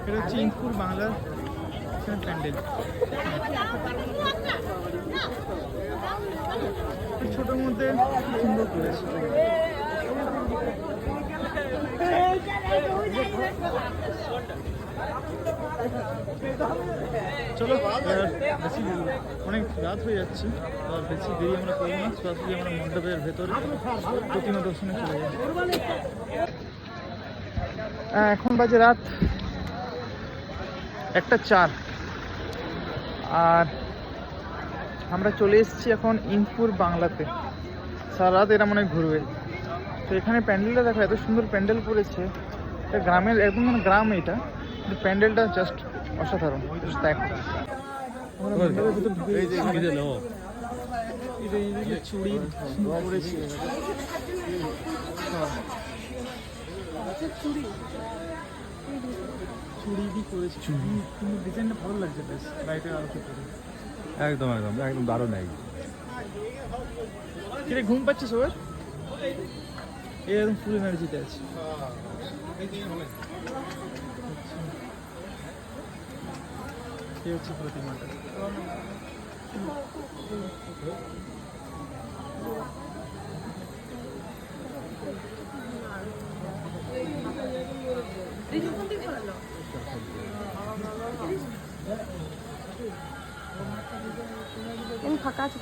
এটা হচ্ছে ইন্দপুর বাংলার প্যান্ডেল। ছোটোর মধ্যে সুন্দর করেছে। চলো বেশি অনেক রাত হয়ে যাচ্ছে, আর বেশি দেরি আমরা করবো না, সরাসরি আমরা মণ্ডপের ভেতরে প্রতিমা দর্শনে চলে যাই। এখন বাজে রাত 1:04, আর আমরা চলে এসেছি এখন ইন্দপুর বাংলাতে। সারা রাত এরা মনে ঘুরবে। তো এখানে প্যান্ডেলটা দেখো, এত সুন্দর প্যান্ডেল করেছে। এটা গ্রামের একদম মানে গ্রাম, এটা কিন্তু প্যান্ডেলটা জাস্ট অসাধারণ। দেখো চুড়ি করেছি, চুড়ি দিয়ে করেছি, কিন্তু ডিজাইনটা ভালো লাগছে বেশ, লাইটের আলোতে করে। একদম একদম একদম দারুণ। কিরে ঘুম পাচ্ছে সবার? এরকম ফুল এনার্জিতে আছে। এই হচ্ছে প্রতিমাটা। ফাঁকা আছে,